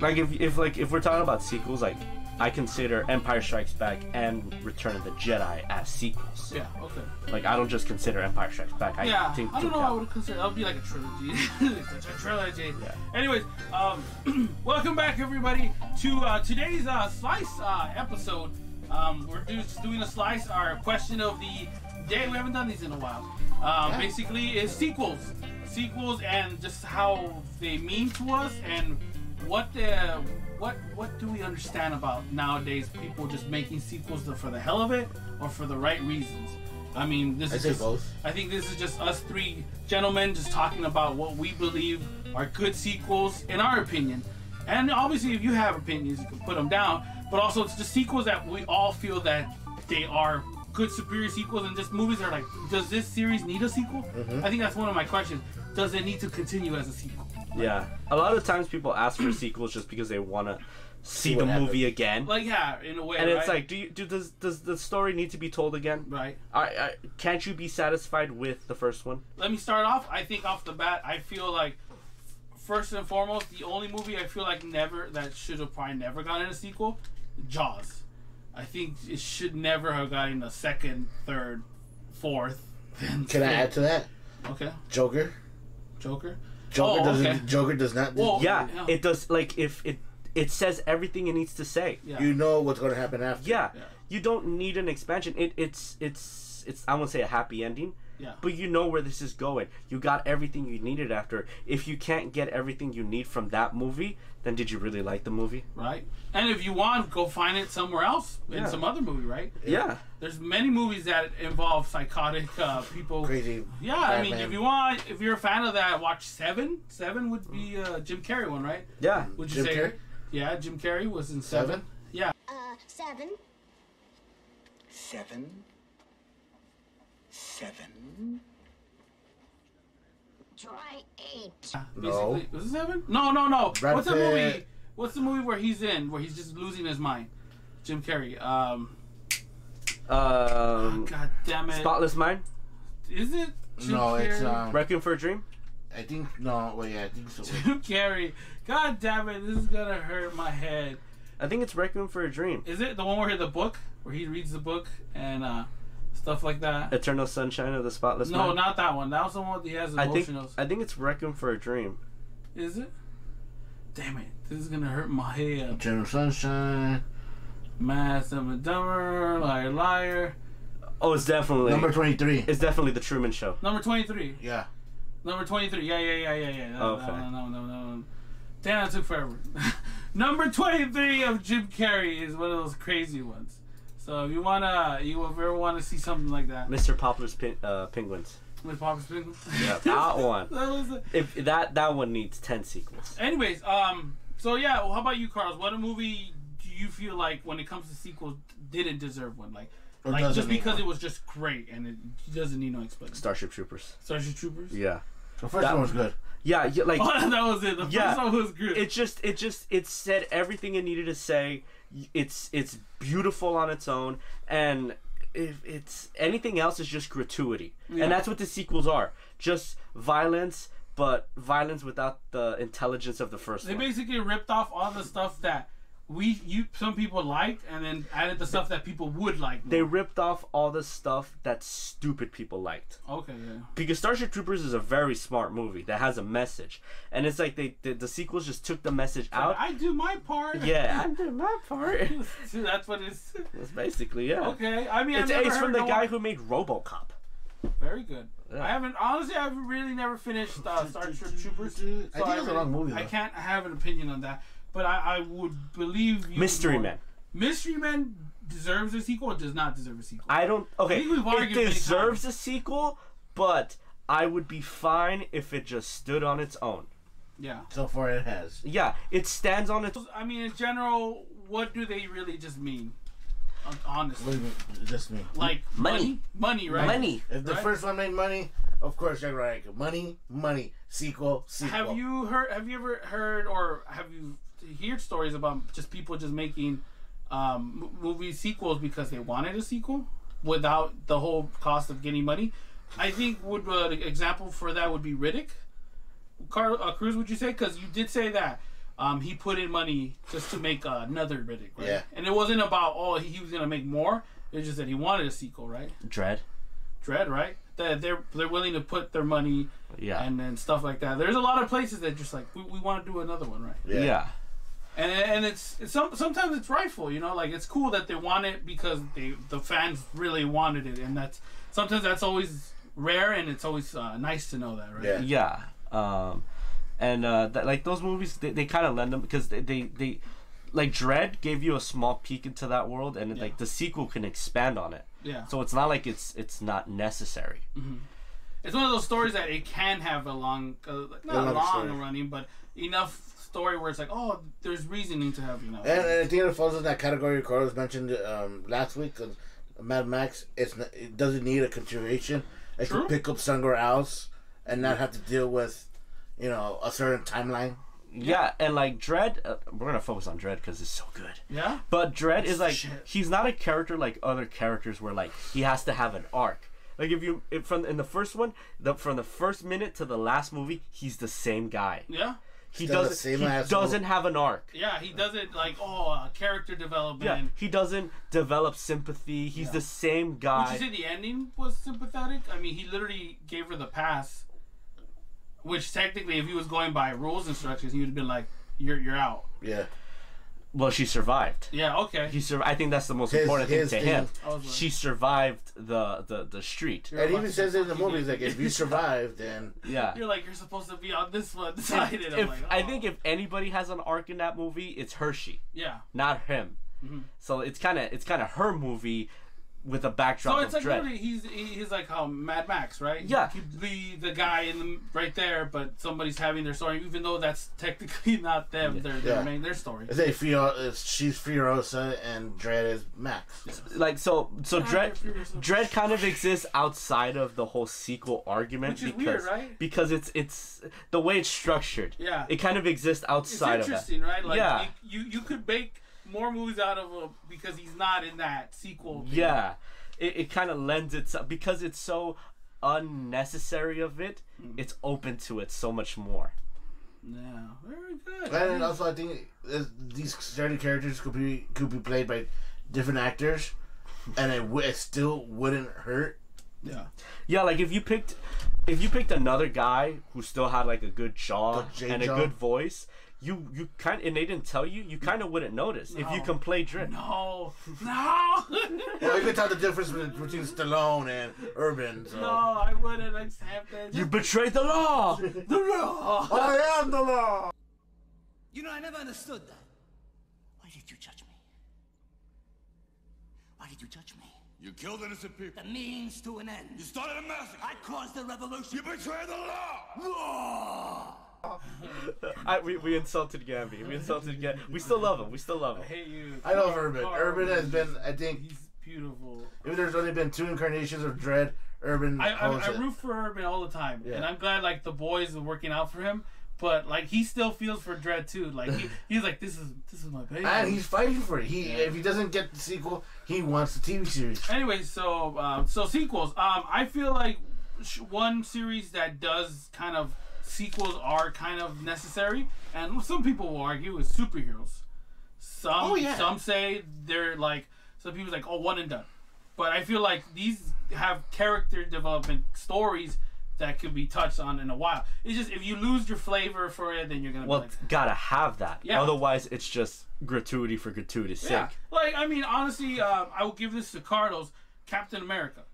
Like if we're talking about sequels, like I consider Empire Strikes Back and Return of the Jedi as sequels. Yeah, okay. Like I don't just consider Empire Strikes Back. I think I don't know. I would consider that would be like a trilogy. It's a trilogy. Yeah. Anyways, welcome back everybody to today's Slice episode. We're just doing a Slice, our question of the day. We haven't done these in a while. Basically, is sequels, and just how they mean to us, and what do we understand about nowadays people just making sequels for the hell of it or for the right reasons? I mean, I think this is just us three gentlemen just talking about what we believe are good sequels in our opinion. And obviously, if you have opinions, you can put them down. But also, it's just sequels that we all feel that they are good, superior sequels, and just movies that are like, does this series need a sequel? I think that's one of my questions. Does it need to continue as a sequel? Yeah, a lot of times people ask for sequels just because they want to see the movie again. Like, yeah, in a way. And it's like, does the story need to be told again? Right. Can't you be satisfied with the first one? Let me start off. I think off the bat, I feel like first and foremost, the only movie I feel like that should have probably never gotten a sequel, Jaws. I think it should never have gotten a second, third, fourth. Can I add to that? Okay. Joker doesn't. Joker does not. Yeah, it does. Like if it says everything it needs to say. Yeah. You know what's going to happen after. Yeah. You don't need an expansion. It's I won't say a happy ending. Yeah. But you know where this is going. You got everything you needed after. If you can't get everything you need from that movie, then did you really like the movie? Right. And if you want, go find it somewhere else in some other movie, right? Yeah. There's many movies that involve psychotic people. Crazy. Yeah, I mean, if you're a fan of that, watch Seven. Seven would be Jim Carrey one, right? Yeah. Would you say? Carrey? Yeah, Jim Carrey was in Seven. Yeah. Seven. Try 8. No. Was it 7? No. Brad What's the Pitt. movie? What's the movie where he's in, where he's just losing his mind? Jim Carrey. God damn it. Spotless Mind? Is it? Jim It's Requiem for a Dream? I think no. Well, yeah, I think so. Jim Carrey. God damn it! This is gonna hurt my head. I think it's Requiem for a Dream. Is it the one where he reads the book and stuff like that? Eternal Sunshine of the Spotless Mind? No, not that one. That was the one that he has emotionals. I think it's Requiem for a Dream. Is it? Damn it! This is gonna hurt my head. Eternal Sunshine. Mass Dumb and Dumber, Liar Liar. Oh, it's definitely Number 23. It's definitely The Truman Show. Number 23. Yeah. Number 23. Yeah. Okay. No. Damn, that took forever. Number 23 of Jim Carrey is one of those crazy ones. So if you ever wanna see something like that, Mr. Poplar's Penguins. with Popper's Penguins. Yeah, that one. That was it. If that one needs 10 sequels. Anyways, so yeah, well, how about you, Carlos? What a movie do you feel like when it comes to sequels didn't deserve one? Like just because it was just great and it doesn't need no explanation. Starship Troopers. Starship Troopers. Yeah. The first one was good. Yeah, like that was it. The first one was good. It said everything it needed to say. It's beautiful on its own, and if it's anything else is just gratuity. Yeah. And that's what the sequels are. Just violence, but violence without the intelligence of the first They one. basically ripped off all the stuff that some people liked, and then added the stuff that people would like more. They ripped off all the stuff that stupid people liked. Okay, yeah. Because Starship Troopers is a very smart movie that has a message, and it's like the sequels just took the message out. I do my part. Yeah, I did my part. See, that's what it's. That's basically Okay, I mean, it's from the guy who made RoboCop. Very good. Yeah. I've really never finished Starship Troopers. I think it's a long movie, though. I can't have an opinion on that, but I would believe you. Mystery Men. Mystery Men deserves a sequel or does not deserve a sequel? I don't. Okay, I think we've it argued many deserves times. a sequel, but I would be fine if it just stood on its own. Yeah. So far, it has. Yeah, it stands on its. I mean, in general, what do they really just mean? Honestly. What do you mean? Just me. Like money, right? Money. If the first one made money, of course you're right. Money. Sequel. Have you ever heard, or have you heard stories about just people just making movie sequels because they wanted a sequel without the whole cost of getting money? I think an example for that would be Riddick. Cruz, would you say? Because you did say that he put in money just to make another Riddick, right? Yeah. And it wasn't about he was gonna make more. It was just that he wanted a sequel, right? Dread. Dread, right? That they're willing to put their money, Yeah. and then stuff like that. There's a lot of places that just like we want to do another one, right? Yeah. And it's sometimes it's rightful, you know, like it's cool that they want it because the fans really wanted it, and sometimes that's always rare, and it's always nice to know that, right? Yeah. And like those movies, they kind of lend them because they like Dread gave you a small peek into that world, and like the sequel can expand on it. Yeah. So it's not like it's not necessary. Mm-hmm. It's one of those stories that it can have a long, not long running, but enough story where it's like, oh, there's reasoning to have, you know. And I think it falls in that category Carlos mentioned last week. Cause Mad Max, it doesn't need a continuation. It can pick up somewhere else and not have to deal with, you know, a certain timeline. Yeah, and like Dredd, we're gonna focus on Dredd because it's so good. Yeah. But Dredd is like he's not a character like other characters where like he has to have an arc. Like in the first one, from the first minute to the last movie, he's the same guy. Yeah. He doesn't have an arc. Yeah, he doesn't like character development. Yeah, he doesn't develop sympathy. He's the same guy. Would you say the ending was sympathetic? I mean, he literally gave her the pass. Which technically, if he was going by rules instructions, he would have been like, "You're out." Yeah. Well, she survived. Yeah. Okay. I think that's the most important thing to him. Like, she survived the street. And he even says it in the movie, he's like, if you survive, then yeah. You're like, you're supposed to be on this one side. And I think if anybody has an arc in that movie, it's Hershey. Yeah. Not him. Mm-hmm. So it's kind of her movie with a backdrop so it's of like Dredd. He's like Mad Max, right? Yeah. He could be the guy right there, but somebody's having their story, even though that's technically not them. Their story. I say she's Furiosa and Dredd is Max. Like so Dredd kind of exists outside of the whole sequel argument, which is weird, right? Because it's the way it's structured. Yeah. It kind of exists outside of that. It's interesting, right? Like yeah. You could make more movies out of him because he's not in that sequel thing. Yeah, it kind of lends itself because it's so unnecessary of it. It's open to it so much more. Yeah, very good. And also, I think these certain characters could be played by different actors, and it still wouldn't hurt. Yeah. Yeah, like if you picked another guy who still had like a good jaw and a good voice. You kind of, and they didn't tell you. You kind of wouldn't notice if you can play Dredd. No. Well, you can tell the difference between Stallone and Urban. So. No, I wouldn't accept it. You betrayed the law. The law. I am the law. You know, I never understood that. Why did you judge me? Why did you judge me? You killed innocent people. The means to an end. You started a massacre. I caused the revolution. You betrayed the law. We insulted Gamby. We still love him. I hate you. I love Urban. Urban has been, I think, he's beautiful. Even there's only been 2 incarnations of Dredd. Urban. I root for Urban all the time, and I'm glad like the boys are working out for him. But like he still feels for Dredd too. Like he's like this is my baby. And he's fighting for it. If he doesn't get the sequel, he wants the TV series. Anyway, so sequels. I feel like one series that does kind of sequels are kind of necessary, and some people will argue is superheroes. Some say they're like, some people like, oh, one and done. But I feel like these have character development stories that could be touched on in a while. It's just if you lose your flavor for it, then you're gonna be like, gotta have that. Yeah. Otherwise, it's just gratuity for gratuity's sake. Yeah. Like I mean, honestly, I will give this to Carlos. Captain America.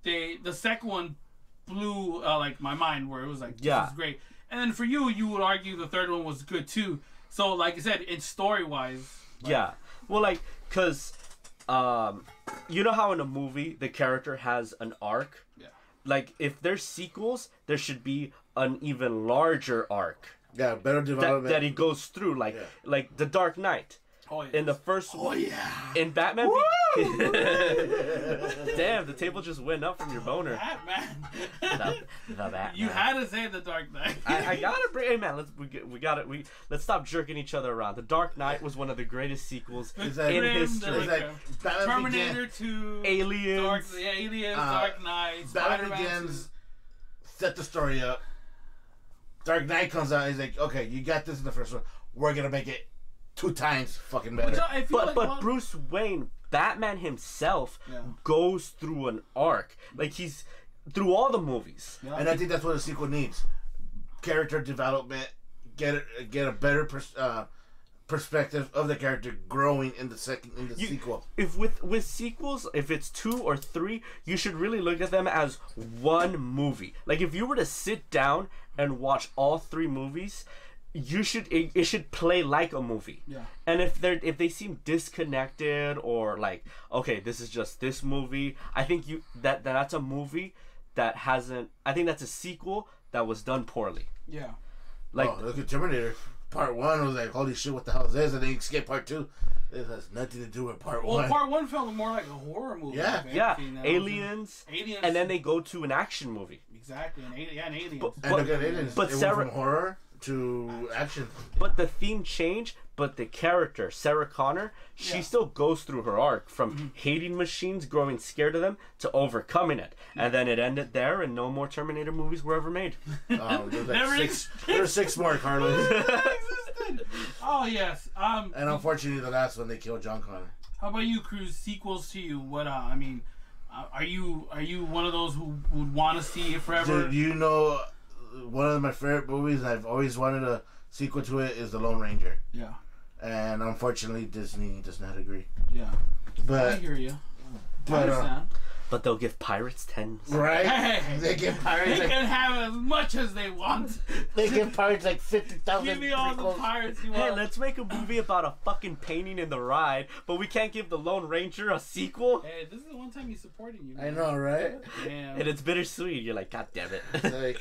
The second one blew like my mind, where it was like, this is great. And then for you would argue the third one was good too. So like I said, in story wise, yeah. Well, like, cause you know how in a movie the character has an arc. Yeah. Like if there's sequels, there should be an even larger arc. Yeah, better development that he goes through, like The Dark Knight. Oh, yes. In the first in Batman Damn, the table just went up from your boner. Batman. The Batman. You had to say The Dark Knight. I gotta bring. Hey man, let's stop jerking each other around. The Dark Knight was one of the greatest sequels in history. Terminator 2, Aliens, Dark Knight, Batman Begins set the story up. Dark Knight comes out. He's like, okay, you got this in the first one. we're gonna make it 2 times fucking better. Which I feel But like but Bruce Wayne, Batman himself, goes through an arc. Like he's through all the movies. Yeah. And I think that's what a sequel needs: character development, get a better perspective of the character growing in the sequel. If with sequels, if it's 2 or 3, you should really look at them as one movie. Like if you were to sit down and watch all 3 movies, it should play like a movie. Yeah. And if they seem disconnected or like, okay, this is just this movie, I think that's a movie that hasn't. I think that's a sequel that was done poorly. Yeah. Like look at Terminator. Part 1 was like, holy shit, what the hell is this? And then you skip part 2. It has nothing to do with part 1. Well, part 1 felt more like a horror movie. Yeah. yeah, Aliens, and then they go to an action movie. Exactly, and Aliens. And look at Aliens. But it went from horror to action. But the theme changed, but the character, Sarah Connor, she still goes through her arc from hating machines, growing scared of them, to overcoming it. And then it ended there, and no more Terminator movies were ever made. There's 6 more, Carlos. Oh, yes. And unfortunately, the last one, they killed John Connor. How about you, Cruz? Sequels to you? What, I mean, are you one of those who would want to see it forever? Dude, you know, one of my favorite movies, and I've always wanted a sequel to it, is The Lone Ranger. Yeah. And unfortunately, Disney does not agree. Yeah. But I hear you. I But, understand. But they'll give pirates 10s. right? Hey, They give pirates they like, can have as much as they want. they give pirates like 50,000 Give me all the prequels. pirates you Hey, want. let's make a movie about a fucking painting in the ride, but we can't give the Lone Ranger a sequel? Hey, this is the one time he's supporting you. I know, right? Damn. And it's bittersweet. You're like, God damn it. Like,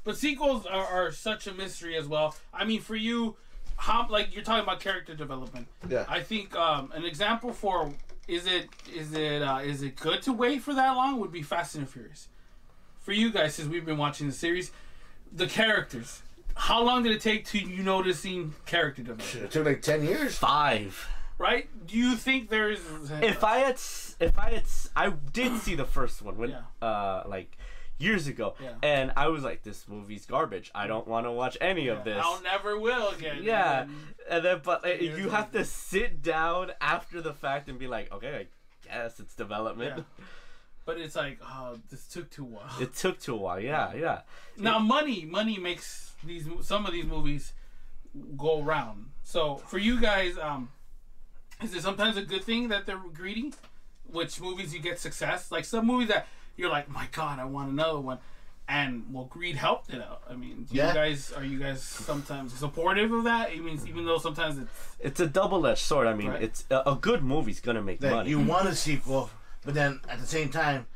But sequels are such a mystery as well. I mean, for you, how like you're talking about character development. yeah. I think an example for is it good to wait for that long would be Fast and Furious. For you guys, since we've been watching the series, the characters. How long did it take to you noticing character development? It took like 10 years. 5. Right? Do you think there's I did see the first one when like years ago, Yeah. and I was like, this movie's garbage. I don't want to watch any of this. I'll never will again. Yeah, and then years you have to sit down after the fact and be like, okay, I guess it's development. Yeah. But it's like, oh, this took too long. It took too a while. Yeah. Now, money makes some of these movies go round. So for you guys, is it sometimes a good thing that they're greedy? Which movies you get success? Like some movies that you're like, my God, I want another one, and well, greed helped it out. I mean, are you guys sometimes supportive of that? I mean, even though sometimes it's a double-edged sword. I mean, Right. it's a good movie's gonna make That money. you want a sequel, but then at the same time,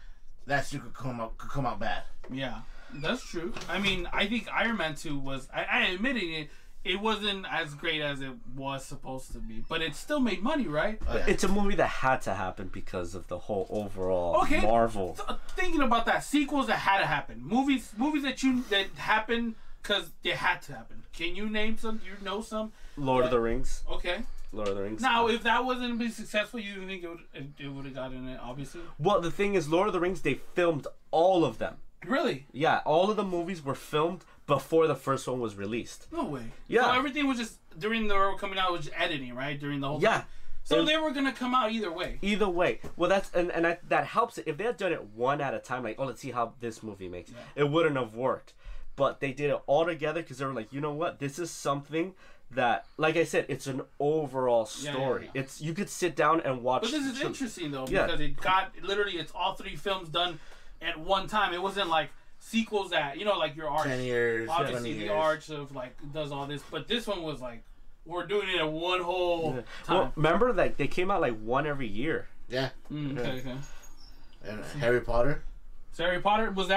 that sequel could come out bad. yeah, that's true. I mean, I think Iron Man 2 was, I admitting it. It wasn't as great as it was supposed to be, but it still made money, right? Oh, yeah. It's a movie that had to happen because of the whole overall Okay. Marvel. Thinking about that, sequels that had to happen, movies that happened because they had to happen. Can you name some? Do you know some? Lord of the Rings. Okay. Lord of the Rings. Now, if that wasn't been successful, you think it would have gotten it? Obviously. Well, the thing is, Lord of the Rings, they filmed all of them. Really? Yeah, all of the movies were filmed before the first one was released. No way. Yeah. So everything was just during the coming out was just editing, right? During the whole Yeah. time. So they were gonna come out either way. Either way. Well, that's that helps it. If they had done it one at a time, like, oh, let's see how this movie makes, it wouldn't have worked. But they did it all together because they were like, you know what? This is something that, like I said, it's an overall story. Yeah. It's you could sit down and watch. But this is interesting though Yeah. because it's all 3 films done at one time. It wasn't like sequels that like your Arch. 10 years, Obviously, 20 the years. Arch of like does all this, but this one was like we're doing it in one whole time. Well, remember, like they came out like one every year. Yeah. Okay. And Harry Potter. So Harry Potter was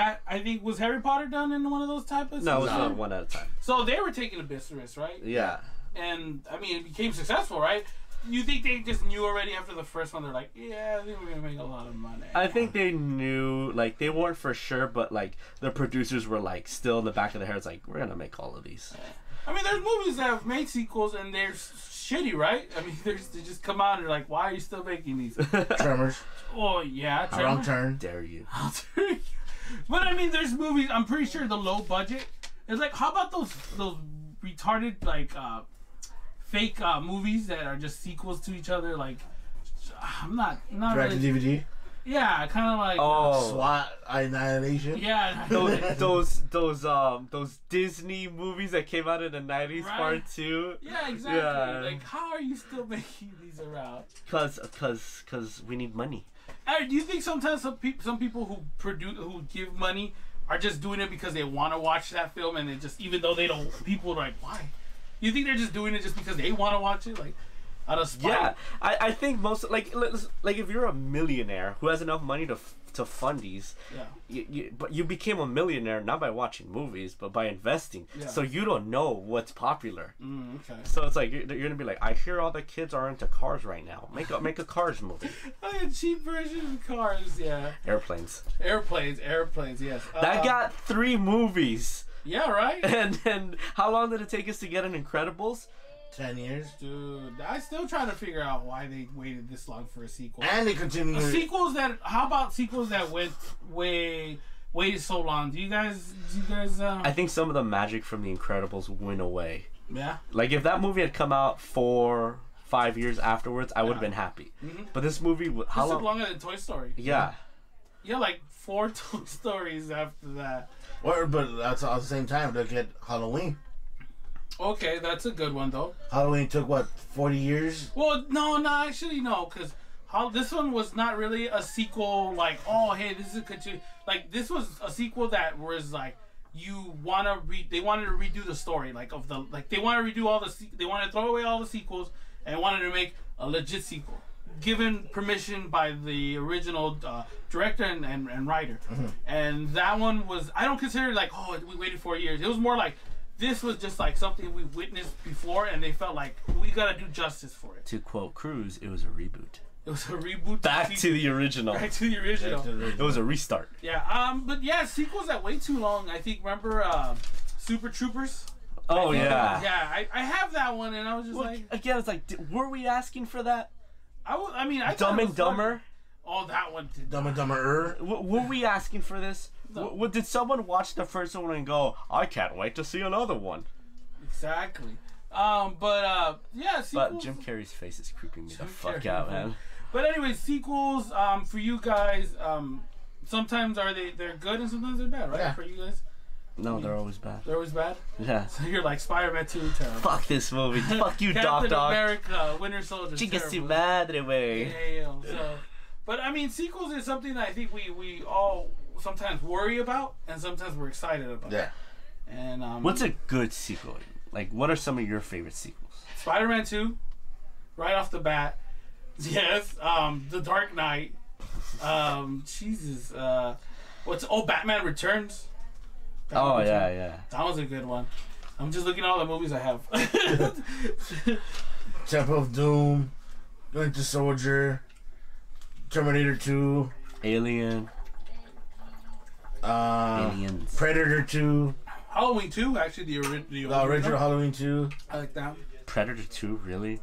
Harry Potter done in one of those type of? No, it was No. not one at a time. So they were taking a bit risk, right? Yeah. And I mean, it became successful, right? You think they just knew already after the first one? They're like, yeah, I think we're gonna make a lot of money. I think they knew, like, they weren't for sure, but, like, the producers were, like, still in the back of their heads, like, we're gonna make all of these. I mean, there's movies that have made sequels and they're shitty, right? I mean, they just come out and they're like, why are you still making these? Tremors. Oh, yeah. Wrong Turn. Dare you. But I mean, there's movies, I'm pretty sure the low budget is like, how about those retarded like fake movies that are just sequels to each other. Like I'm not Direct really. DVD. Yeah, kind of like. Oh, SWAT Annihilation. Yeah. those Disney movies that came out in the 90s, Right. part 2. Yeah, exactly. Yeah. Like, how are you still making these around? Cause we need money. Hey, do you think sometimes some people who give money are just doing it because they want to watch that film and they just, even though they don't, people are like, why? You think they're just doing it just because they want to watch it, like out of spite? Yeah, I think most like if you're a millionaire who has enough money to fund these, Yeah. but you became a millionaire not by watching movies but by investing. Yeah. So you don't know what's popular. Okay. So it's like you're gonna be like, I hear all the kids are into cars right now. Make a Cars movie. Like a cheap version of Cars, yeah. Airplanes. Airplanes, yes. That got 3 movies. Yeah, right? And how long did it take us to get an Incredibles? 10 years. Dude, I still trying to figure out why they waited this long for a sequel. And they continue. How about sequels that waited so long? Do you guys I think some of the magic from The Incredibles went away. yeah? Like if that movie had come out 4-5 years afterwards, I would have been happy. But this movie, how This took long? longer than Toy Story. Yeah. Yeah, like 4 Toy Stories after that. But that's at the same time, look at Halloween. Okay, that's a good one though. Halloween took what, 40 years? Well, no, actually no, because this one was not really a sequel. Like, oh, hey, this is a continue. Like, this was a sequel that was like they wanted to redo the story, like they wanted to redo they wanted to throw away all the sequels and wanted to make a legit sequel, given permission by the original director and writer. And that one was, I don't consider it like, oh, we waited 4 years. It was more like, this was just like something we witnessed before, and they felt like we gotta do justice for it. To quote Cruz, it was a reboot. It was a reboot. Back to the original. Back to the original. It was a restart. Yeah. But yeah, sequels that way too long. I think. Remember, Super Troopers. Oh yeah. Yeah, I have that one, and I was just like, again, it's like, were we asking for that? I thought Dumb it and was fun. Dumber. Oh, that one. Dumb and Dumber. Were we asking for this? No. Did someone watch the first one and go, I can't wait to see another one? Exactly. Yeah, sequels. But Jim Carrey's face is creeping me the fuck out, man. But anyway, sequels. For you guys, sometimes they're good and sometimes they're bad, right? Yeah. For you guys, No, they're always bad. they're always bad. Yeah. So you're like Spider-Man 2, terrible. Fuck this movie. Fuck you, Doc Captain Doc. America, Winter Soldier, Chinga su terrible. madre, wey. Damn. So, but I mean, sequels is something that I think we all sometimes worry about and sometimes we're excited about. Yeah. And What's a good sequel? Like, what are some of your favorite sequels? Spider-Man 2, right off the bat. Yes. The Dark Knight. Jesus. Batman Returns. Oh, yeah. That was a good one. I'm just looking at all the movies I have. Temple of Doom. Winter Soldier. Terminator 2. Alien. Aliens. Predator 2. Halloween 2, actually, the original Halloween 2. I like that. Predator 2, really?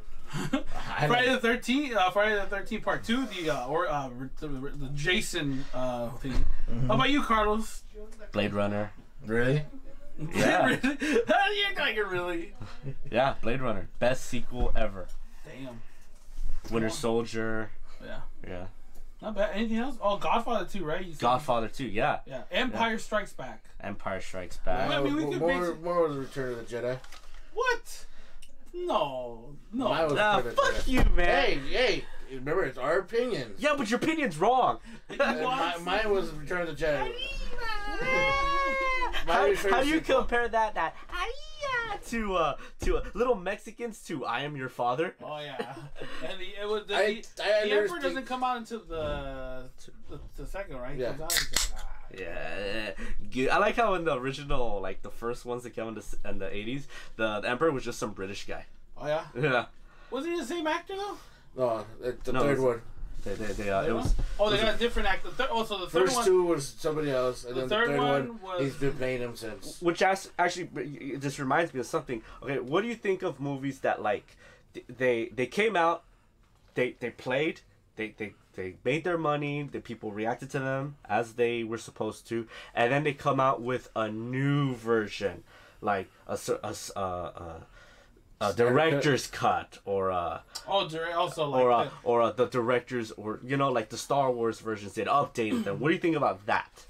Friday the 13th Part 2, the Jason thing. How about you, Carlos? Blade Runner. Really? Yeah. Really? You're like it really. Yeah, Blade Runner. Best sequel ever. Damn. Winter Soldier. Yeah. Yeah. Not bad. Anything else? Oh, Godfather 2, right? You said- Godfather 2, yeah. Yeah. Empire Strikes Back. Empire Strikes Back. I mean, we could more was Return of the Jedi. What? No. Mine was Ah, Return of the fuck Jedi. you, man. Hey, remember, it's our opinions. Yeah, but your opinion's wrong. Mine was Return of the Jedi. How do you compare that to little Mexicans to I Am Your Father? Oh yeah, and the I Emperor understand. doesn't come out until the second, right? He Yeah. comes out Yeah, good. I like how in the original, like the first ones that came in the 80s, the Emperor was just some British guy. Oh yeah, Yeah. wasn't he the same actor though? No, the No, third it's- one. It was. Oh, they got a different actor. So the third First one. two was somebody else, and The then the third third one one, was- he's been playing him since. Which actually, it just reminds me of something. Okay, what do you think of movies that like they came out, they played, they made their money, the people reacted to them as they were supposed to, and then they come out with a new version, like a director's cut or the directors, or like the Star Wars versions did, updated them. What do you think about that?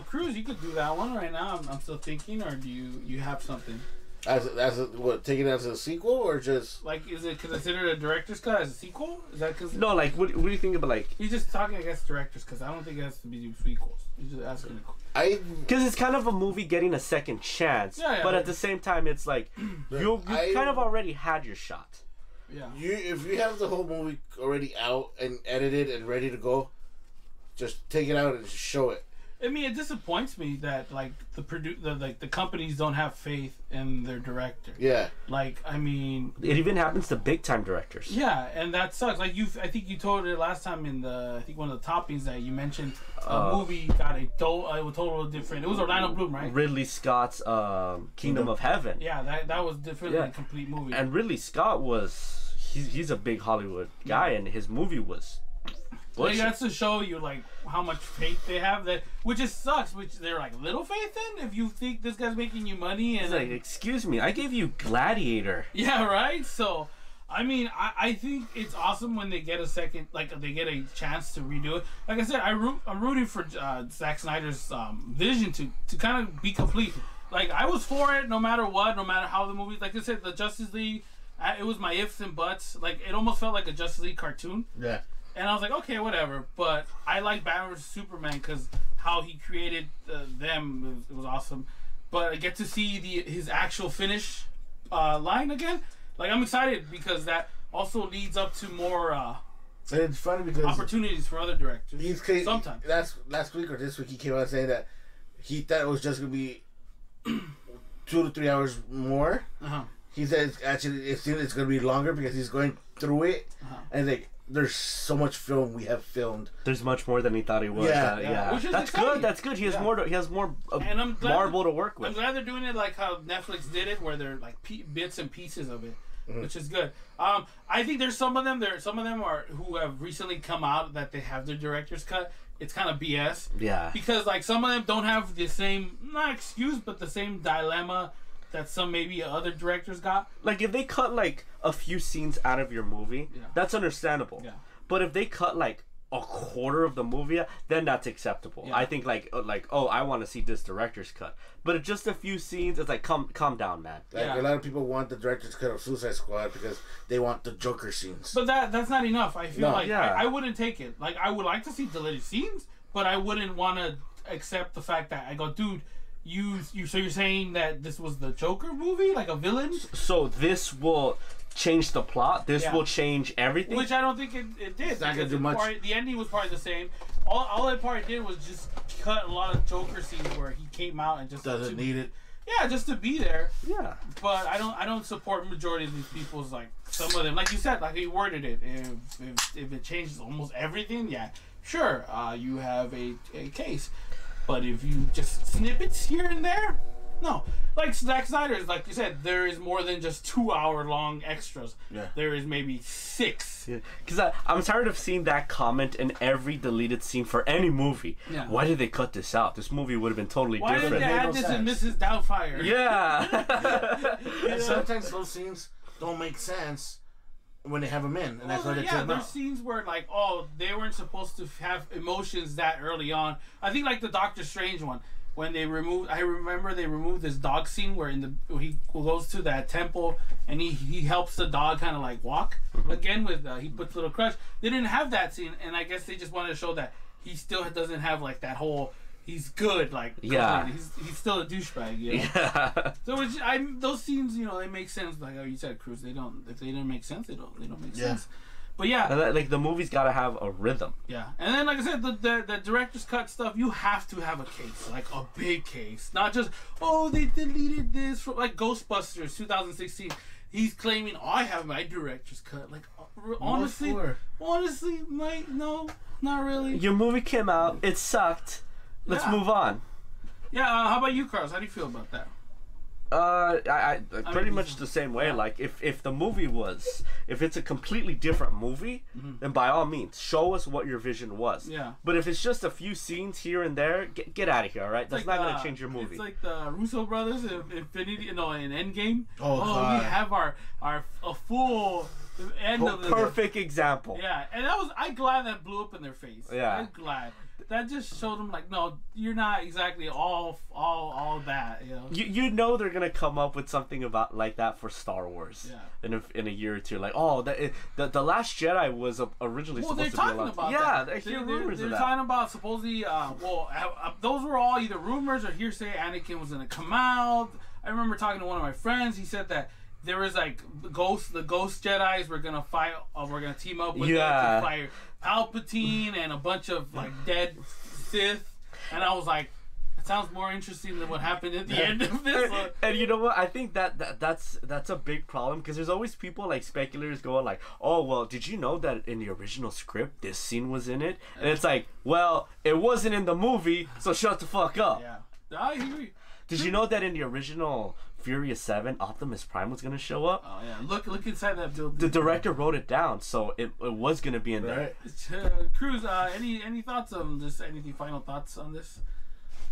Cruz, you could do that one right now. I'm still thinking, or do you have something? Take it as a sequel, or just like, is it considered a director's cut as a sequel? Is that because no? Like, what do you think about, like? He's just talking, I guess, director's, because I don't think it has to be sequels. He's just asking. Because it's kind of a movie getting a second chance, but at the same time, it's like you kind of already had your shot. Yeah. If you have the whole movie already out and edited and ready to go, just take it out and just show it. I mean, it disappoints me that like the companies don't have faith in their director. Yeah. Like, I mean, it even happens to big time directors. Yeah, and that sucks. Like I think you told it last time in one of the toppings that you mentioned a movie got a total different. It was Orlando Bloom, right? Ridley Scott's Kingdom of Heaven. Yeah, that was definitely a complete movie. And Ridley Scott he's a big Hollywood guy, and his movie was. Like, that's to show you like how much faith they have, which just sucks. Which they're like, little faith in, if you think this guy's making you money. And he's like, excuse me, I gave you Gladiator. Yeah, right. So, I mean, I think it's awesome when they get a second, like they get a chance to redo it. Like I said, I'm rooting for Zack Snyder's vision to kind of be complete. Like, I was for it no matter what, no matter how the movie. Like I said, the Justice League, it was my ifs and buts. Like, it almost felt like a Justice League cartoon. Yeah. And I was like, okay, whatever. But I like Batman vs Superman because how he created them, it was awesome. But I get to see his actual finish line again. Like, I'm excited because that also leads up to more and it's funny because opportunities for other directors. Sometimes. Last week or this week, he came out saying that he thought it was just going to be 2 to 3 hours more. Uh-huh. He said it's going to be longer because he's going through it. Uh-huh. And like, there's so much film we have filmed. There's much more than he thought he was. Yeah. Which is that's exciting. good. That's good. He has more. He has more and I'm glad marble to work with. I'm glad they're doing it like how Netflix did it, where they're like bits and pieces of it, which is good. I think there's some of them. Who have recently come out that they have their director's cut. It's kind of BS. Yeah. Because like some of them don't have the same, not excuse, but the same dilemma that some maybe other directors got. Like, if they cut like a few scenes out of your movie, that's understandable. Yeah. But if they cut like a quarter of the movie, then that's acceptable. Yeah. I think like oh, I want to see this director's cut. But if just a few scenes, it's like calm down, man. Like, a lot of people want the director's cut of Suicide Squad because they want the Joker scenes. But that's not enough. I feel I wouldn't take it. Like, I would like to see deleted scenes, but I wouldn't want to accept the fact that I go, dude. So you're saying that this was the Joker movie, like a villain? So this will change the plot. This will change everything. Which I don't think it did. It's not gonna do much. The ending was probably the same. All it probably did was just cut a lot of Joker scenes where he came out and just doesn't need it. Yeah, just to be there. Yeah. But I don't support majority of these people's, like, some of them, like you said, like he worded it. If it changes almost everything, yeah, sure, you have a case. But if you just snippets here and there, no. Like Zack Snyder's, like you said, there is more than just 2 hour long extras. Yeah. There is maybe 6. Yeah. Because I'm tired of seeing that comment in every deleted scene for any movie. Yeah. Why did they cut this out? This movie would have been totally different. Why did they add this in Mrs. Doubtfire? Yeah. And sometimes those scenes don't make sense when they have them in, and that's why they take them out. There's scenes where, like, they weren't supposed to have emotions that early on. I think, like, the Doctor Strange one, when they removed, I remember they removed this dog scene where he goes to that temple and he helps the dog kind of like walk again with he puts little crush. They didn't have that scene, and I guess they just wanted to show that he still doesn't have like that whole. He's good, like he's still a douchebag, you know? Yeah. So those scenes, they make sense. Like you said, Cruz, if they don't make sense, they don't make sense. But yeah, like the movie's got to have a rhythm. Yeah, and then like I said, the director's cut stuff, you have to have a case, like a big case, not just they deleted this from like Ghostbusters 2016. He's claiming I have my director's cut. Like honestly, no, not really. Your movie came out, it sucked. Let's move on. Yeah, how about you, Carlos? How do you feel about that? I pretty mean, much the same way. yeah. Like, if the movie was, if it's a completely different movie, then by all means, show us what your vision was. Yeah. But if it's just a few scenes here and there, get out of here, all right? That's like, not gonna change your movie. It's like the Russo brothers in Infinity, in Endgame. Oh, God. We have a full end of the Perfect example. Yeah, and I'm glad that blew up in their face. Yeah. I'm glad. That just showed them like, no, you're not exactly all that, you know. You know they're gonna come up with something about like that for Star Wars. Yeah. In a year or two, like, oh, the Last Jedi was originally supposed to be a lot. About yeah, that. I hear They're rumors of that. talking about supposedly, those were all either rumors or hearsay. Anakin was gonna come out. I remember talking to one of my friends. He said that there was like the ghost Jedis were gonna fight. We're gonna team up with them to fight Palpatine and a bunch of like dead Sith. And I was like, it sounds more interesting than what happened at the end of this one. And you know what? I think that's a big problem because there's always people like speculators going like, oh well, did you know that in the original script this scene was in it? And it's like, well, it wasn't in the movie, so shut the fuck up. Yeah, I agree. Did you know that in the original Furious 7, Optimus Prime was gonna show up? Oh yeah, look inside that building. The director wrote it down, so it was gonna be in there. Cruz, any thoughts on this? Anything final thoughts on this?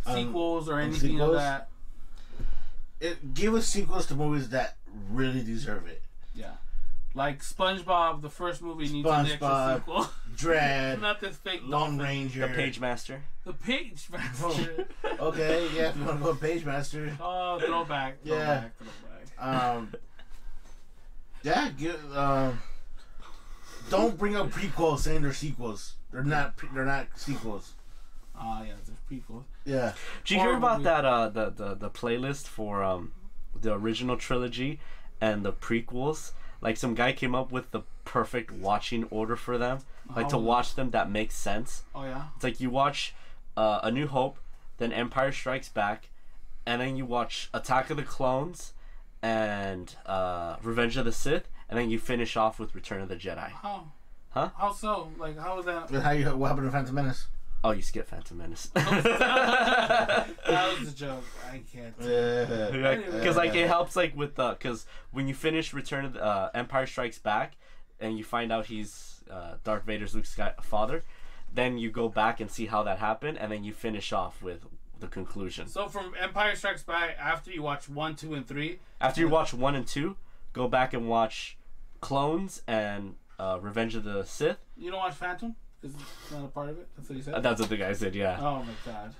Sequels or anything sequels? of that? Give us sequels to movies that really deserve it. Yeah, like SpongeBob, the first movie needs an extra sequel. Dread, Not this fake Lone dolphin. Ranger, The Page Master. The Page Master. Okay, yeah, if you want to go Page Master. Oh, throwback. Yeah. Don't bring up prequels saying they're sequels. They're not sequels. Yeah, there's prequels. Yeah. Did you hear about that? The playlist for the original trilogy and the prequels. Like some guy came up with the perfect watching order for them. Like to watch them that makes sense. Oh yeah. It's like you watch A New Hope, then Empire Strikes Back, and then you watch Attack of the Clones and Revenge of the Sith, and then you finish off with Return of the Jedi. How? Huh? How so? Like how is that? What happened to Phantom Menace? Oh, you skip Phantom Menace. That was a joke. I can't. Because like it helps like with because when you finish Return of the Empire Strikes Back, and you find out he's Darth Vader's Luke's father, then you go back and see how that happened, and then you finish off with the conclusion. So from Empire Strikes Back, after you watch 1, 2, and 3. After you watch 1 and 2, go back and watch Clones and Revenge of the Sith. You don't watch Phantom? Because it's not a part of it? That's what he said? That's what the guy said, yeah. Oh my god.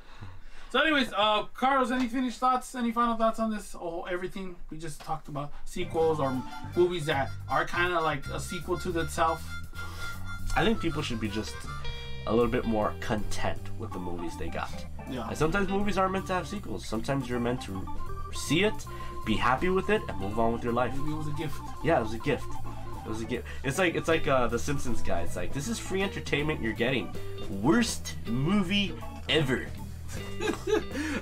So anyways, Carlos, any finished thoughts? Any final thoughts on this? Everything we just talked about? Sequels or movies that are kind of like a sequel to itself? I think people should be just a little bit more content with the movies they got. Yeah. And sometimes movies aren't meant to have sequels. Sometimes you're meant to see it, be happy with it, and move on with your life. Maybe it was a gift. Yeah, it was a gift. It was a gift. It's like the Simpsons guy. It's like, this is free entertainment you're getting. Worst movie ever.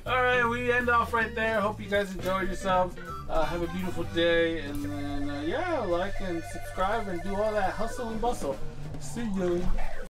Alright, we end off right there. Hope you guys enjoyed yourselves. Have a beautiful day. And then, like and subscribe and do all that hustle and bustle. See you.